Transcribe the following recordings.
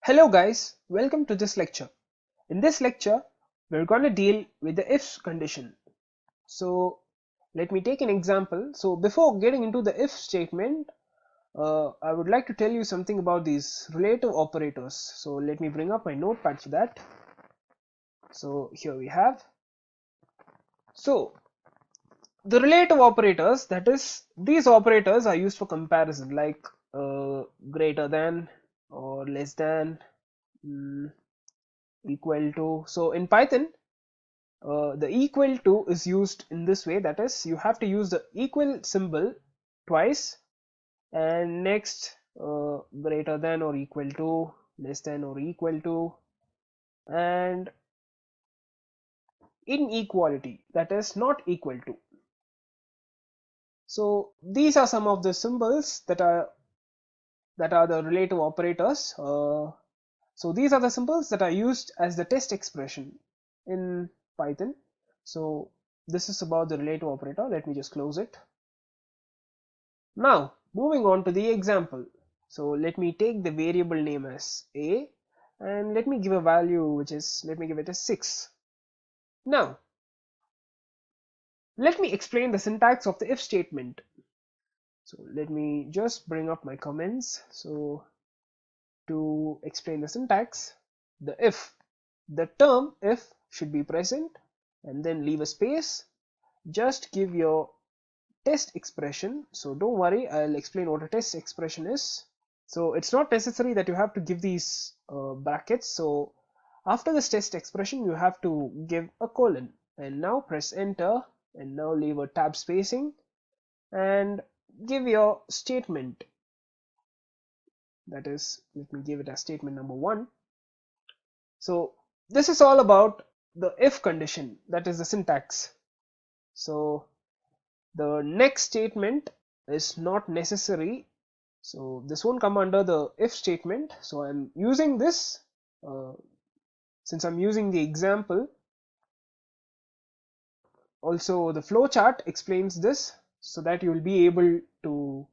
Hello guys, welcome to this lecture. In this lecture, we're going to deal with the if condition. So let me take an example. So before getting into the if statement, I would like to tell you something about these relative operators. So let me bring up my notepad for that. So here we have. So the relative operators, that is, these operators are used for comparison, like greater than or less than, equal to. So in Python, the equal to is used in this way, that is, you have to use the equal symbol twice, and next greater than or equal to, less than or equal to, and inequality, that is not equal to. So these are some of the symbols that are the relative operators. So these are the symbols that are used as the test expression in Python. So this is about the relative operator. Let me just close it. Now moving on to the example. So let me take the variable name as a, and let me give a value which is, let me give it as 6. Now let me explain the syntax of the if statement. So let me just bring up my comments. So to explain the syntax, the term if should be present, and then leave a space. Just give your test expression. So don't worry, I'll explain what a test expression is. So it's not necessary that you have to give these brackets. So after this test expression, you have to give a colon, and now press enter, and now leave a tab spacing and give your statement. That is, let me give it as statement number 1. So this is all about the if condition, that is the syntax. So the next statement is not necessary, so this won't come under the if statement. So I'm using this since I'm using the example. Also the flow chart explains this, so that you will be able to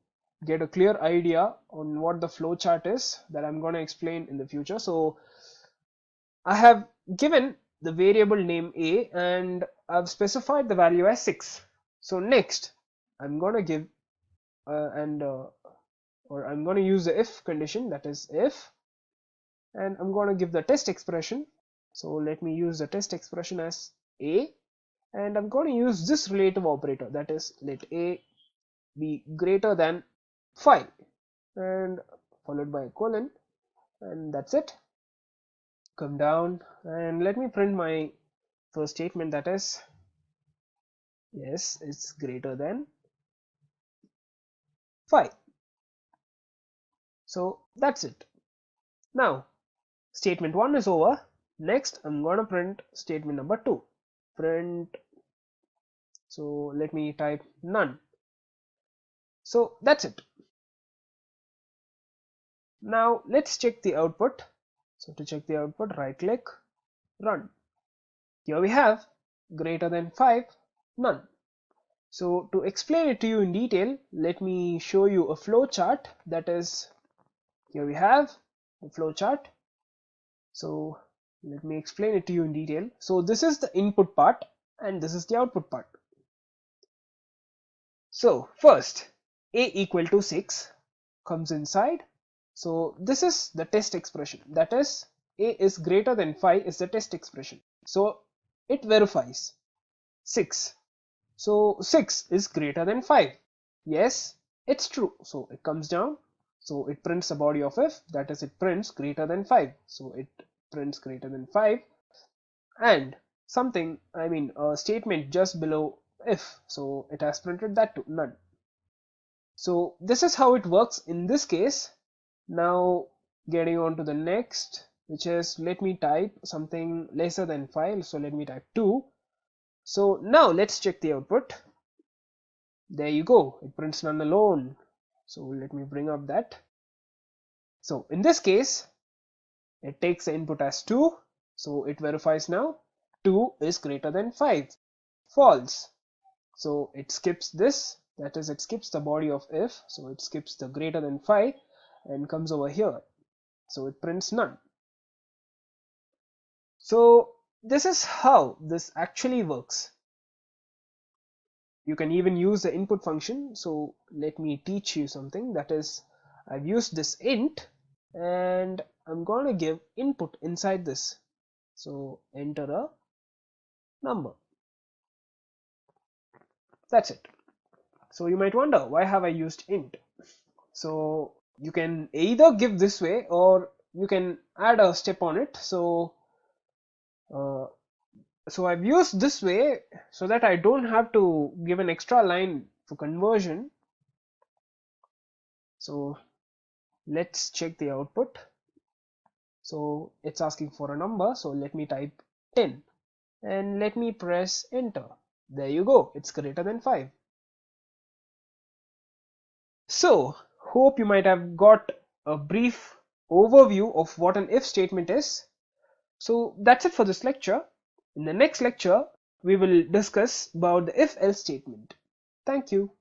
get a clear idea on what the flow chart is that I'm going to explain in the future. So I have given the variable name a, and I've specified the value as 6. So next I'm going to give or I'm going to use the if condition, that is if, and I'm going to give the test expression. So let me use the test expression as a, and I'm going to use this relative operator, that is, let a be greater than 5, and followed by a colon, and that's it. Come down and let me print my first statement, that is, yes, it's greater than 5. So that's it. Now statement 1 is over. Next I'm going to print statement number 2. Print, so let me type none. So that's it. Now let's check the output. So to check the output, right click, run. Here we have greater than 5, none. So to explain it to you in detail, let me show you a flow chart. That is, here we have the flow chart. So let me explain it to you in detail. So this is the input part and this is the output part. So first, a equal to 6 comes inside. So this is the test expression, that is, a is greater than 5 is the test expression. So it verifies 6. So 6 is greater than 5. Yes, it's true. So it comes down. So it prints the body of if, that is, it prints greater than 5. So it prints greater than 5, and something, I mean a statement just below if, so it has printed that too, none. So this is how it works in this case. Now getting on to the next, which is, let me type something lesser than 5. So let me type 2. So now let's check the output. There you go, it prints none alone. So let me bring up that. So in this case, it takes the input as 2. So it verifies now 2 is greater than 5. False. So it skips this, that is, it skips the body of if. So it skips the greater than 5 and comes over here. so it prints none. So this is how this actually works. You can even use the input function. So let me teach you something. That is, I've used this int and I'm going to give input inside this. So enter a number. That's it. So you might wonder, why have I used int? So you can either give this way or you can add a step on it. So I've used this way so that I don't have to give an extra line for conversion. So let's check the output. So it's asking for a number, so let me type 10 and let me press enter. There you go, it's greater than 5. So hope you might have got a brief overview of what an if statement is. So that's it for this lecture. In the next lecture we will discuss about the if else statement. Thank you.